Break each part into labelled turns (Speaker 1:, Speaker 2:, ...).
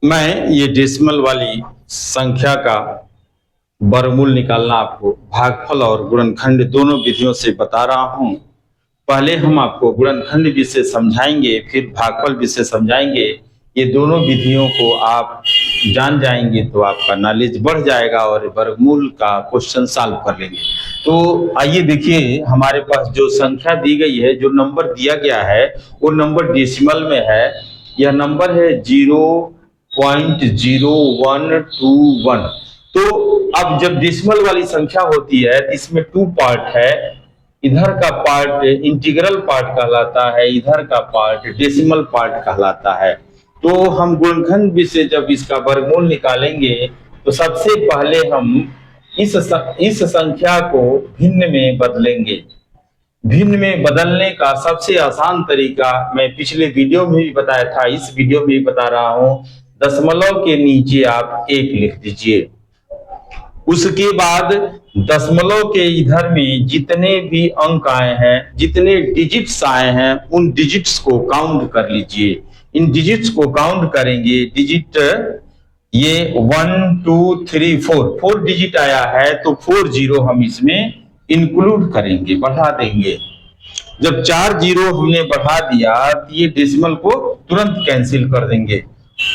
Speaker 1: मैं ये डेसिमल वाली संख्या का वर्गमूल निकालना आपको भागफल और गुणनखंड दोनों विधियों से बता रहा हूं। पहले हम आपको गुणनखंड विषय समझाएंगे, फिर भागफल विषय समझाएंगे। ये दोनों विधियों को आप जान जाएंगे तो आपका नॉलेज बढ़ जाएगा और वर्गमूल का क्वेश्चन सॉल्व कर लेंगे। तो आइए देखिए, हमारे पास जो संख्या दी गई है, जो नंबर दिया गया है, वो नंबर डेसिमल में है। यह नंबर है 0.0121। तो अब जब डेसिमल वाली संख्या होती है तो इसमें टू पार्ट है। इधर का पार्ट इंटीग्रल पार्ट कहलाता है, इधर का पार्ट डेसिमल पार्ट कहलाता है। तो हम गुणनखंड विषय जब इसका वर्गमूल निकालेंगे तो सबसे पहले हम इस संख्या को भिन्न में बदलेंगे। भिन्न में बदलने का सबसे आसान तरीका मैं पिछले वीडियो में भी बताया था, इस वीडियो में भी बता रहा हूं। दशमलव के नीचे आप 1 लिख दीजिए। उसके बाद दशमलव के इधर में जितने भी अंक आए हैं, जितने डिजिट्स आए हैं, उन डिजिट्स को काउंट कर लीजिए। इन डिजिट्स को काउंट करेंगे। डिजिट ये 1 2 3 4 डिजिट आया है तो 4 जीरो हम इसमें इंक्लूड करेंगे, बढ़ा देंगे। जब 4 जीरो हमने बढ़ा दिया तो ये डेसिमल को तुरंत कैंसिल कर देंगे।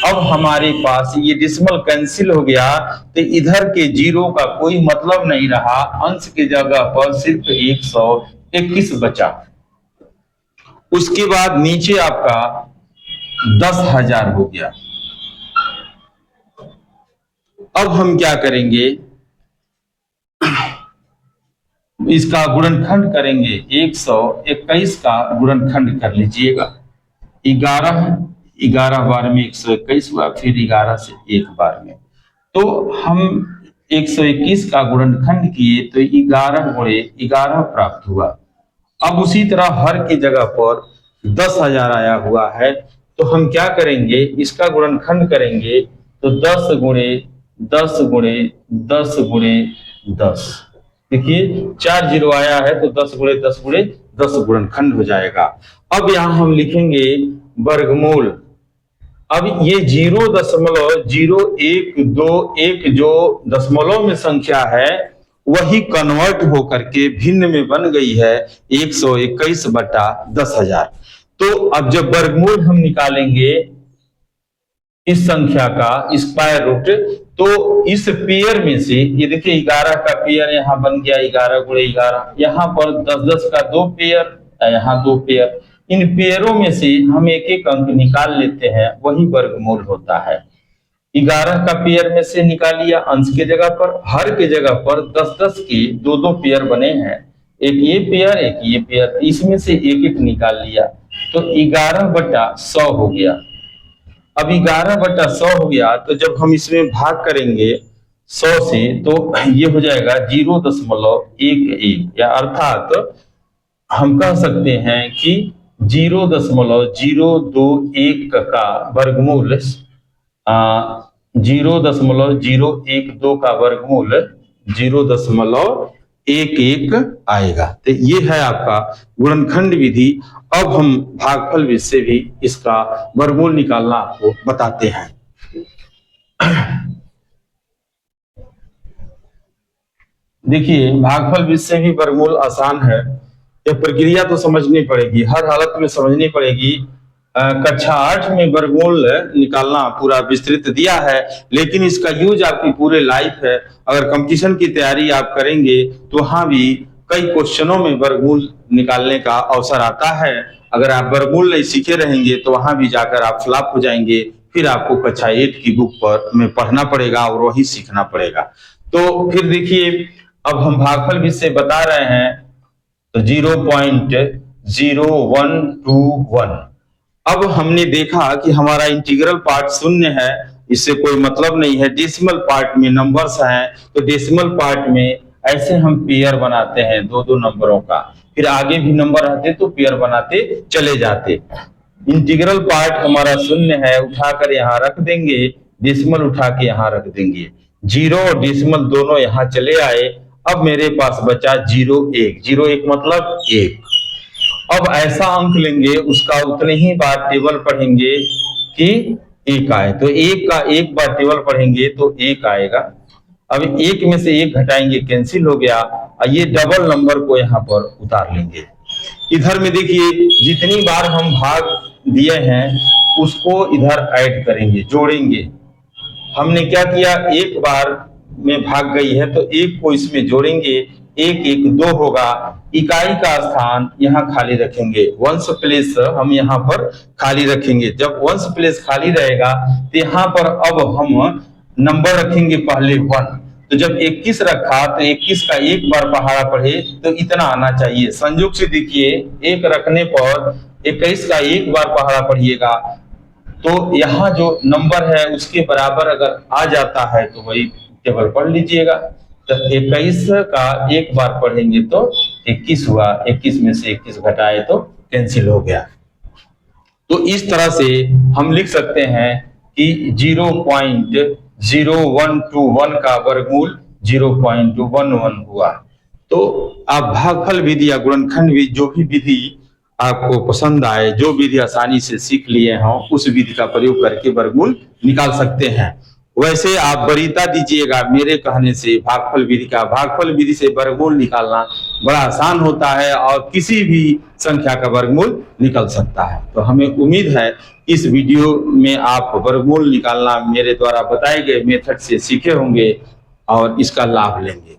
Speaker 1: अब हमारे पास ये डेसिमल कैंसिल हो गया तो इधर के जीरो का कोई मतलब नहीं रहा। अंश की जगह पर सिर्फ 121 बचा। उसके बाद नीचे आपका 10,000 हो गया। अब हम क्या करेंगे, इसका गुणनखंड करेंगे। 121 का गुणनखंड कर लीजिएगा। 11 बार में 121 हुआ, फिर 11 से एक बार में। तो हम 121 का गुणनखंड किए तो 11 गुणे 11 प्राप्त हुआ। अब उसी तरह हर की जगह पर 10,000 आया हुआ है तो हम क्या करेंगे, इसका गुणनखंड करेंगे तो 10 गुणे 10 गुणे 10 गुणे 10। देखिए 4 जीरो आया है तो 10 गुणे 10 गुणे 10 गुणनखंड हो जाएगा। अब यहां हम लिखेंगे वर्गमूल। अब ये 0.0121 जो दशमलव में संख्या है वही कन्वर्ट होकर के भिन्न में बन गई है 121 बटा 10,000। तो अब जब वर्गमूल हम निकालेंगे इस संख्या का स्क्वायर रूट, तो इस पेयर में से ये देखिए 11 का पेयर यहाँ बन गया, 11 गुणे 11। यहाँ पर 10-10 का 2 पेयर, यहाँ 2 पेयर। इन पेयरों में से हम एक एक अंक निकाल लेते हैं, वही वर्गमूल होता है। 11 का पेयर में से निकालिया अंश के जगह पर, हर के जगह पर 10-10 के 2-2 पेयर बने हैं, एक ये पेयर एक ये पेयर, इसमें से एक एक निकाल लिया तो 11/100 हो गया। अब 11/100 हो गया तो जब हम इसमें भाग करेंगे 100 से तो ये हो जाएगा 0.11, या अर्थात हम कह सकते हैं कि 0.021 का वर्गमूल 0.012 का वर्गमूल 0.11 आएगा। तो ये है आपका गुणनखंड विधि। अब हम भागफल विधि से भी इसका वर्गमूल निकालना आपको बताते हैं। देखिए भागफल विधि से भी वर्गमूल आसान है। यह प्रक्रिया तो समझनी पड़ेगी, हर हालत में समझनी पड़ेगी। कक्षा 8 में वर्गमूल निकालना पूरा विस्तृत दिया है, लेकिन इसका यूज आपकी पूरे लाइफ है। अगर कंपटीशन की तैयारी आप करेंगे तो वहां भी कई क्वेश्चनों में वर्गमूल निकालने का अवसर आता है। अगर आप वर्गमूल नहीं सीखे रहेंगे तो वहां भी जाकर आप फ्लॉप हो जाएंगे। फिर आपको कक्षा 8 की बुक पर में पढ़ना पड़ेगा और वही सीखना पड़ेगा। तो फिर देखिए, अब हम भागफल विधि से बता रहे हैं तो 0.0121। अब हमने देखा कि हमारा इंटीग्रल पार्ट शून्य है, इससे कोई मतलब नहीं है। डेसिमल पार्ट में नंबर्स हैं तो डेसिमल पार्ट में ऐसे हम पेयर बनाते हैं 2-2 नंबरों का, फिर आगे भी नंबर आते तो पेयर बनाते चले जाते। इंटीग्रल पार्ट हमारा शून्य है, उठाकर यहाँ रख देंगे, डेसिमल उठा के यहाँ रख देंगे। 0 और डेसिमल दोनों यहाँ चले आए। अब मेरे पास बचा 0.1। 0.1 मतलब 1। अब ऐसा अंक लेंगे, उसका उतने ही बार टेबल पढ़ेंगे कि एक आए, तो एक का एक बार टेबल पढ़ेंगे तो एक आएगा। अब एक में से एक घटाएंगे, कैंसिल हो गया, और ये डबल नंबर को यहाँ पर उतार लेंगे। इधर में देखिए जितनी बार हम भाग दिए हैं उसको इधर ऐड करेंगे, जोड़ेंगे। हमने क्या किया, एक बार में भाग गई है तो एक को इसमें जोड़ेंगे, एक एक दो होगा, इकाई का स्थान यहाँ खाली रखेंगे, वंश प्लेस हम यहाँ पर खाली रखेंगे। जब वंश प्लेस खाली रहेगा तो यहाँ पर अब हम नंबर रखेंगे पहले 1। तो जब 21 रखा तो 21 का एक बार पहाड़ा पढ़े तो इतना आना चाहिए। संयोग से देखिए एक रखने पर 21 का एक बार पहाड़ा पढ़िएगा तो यहाँ जो नंबर है उसके बराबर अगर आ जाता है तो वही टेबल पढ़ लीजिएगा। तो 21 का एक बार पढ़ेंगे तो 21 हुआ, 21 में से 21 घटाए तो कैंसिल हो गया। तो इस तरह से हम लिख सकते हैं कि 0.0121 का वर्गमूल 0.11 हुआ। तो आप भागफल विधि या गुणनखंड विधि, जो भी विधि आपको पसंद आए, जो विधि आसानी से सीख लिए हों, उस विधि का प्रयोग करके वर्गमूल निकाल सकते हैं। वैसे आप वरीयता दीजिएगा मेरे कहने से भागफल विधि का। भागफल विधि से वर्गमूल निकालना बड़ा आसान होता है और किसी भी संख्या का वर्गमूल निकल सकता है। तो हमें उम्मीद है इस वीडियो में आप वर्गमूल निकालना मेरे द्वारा बताए गए मेथड से सीखे होंगे और इसका लाभ लेंगे।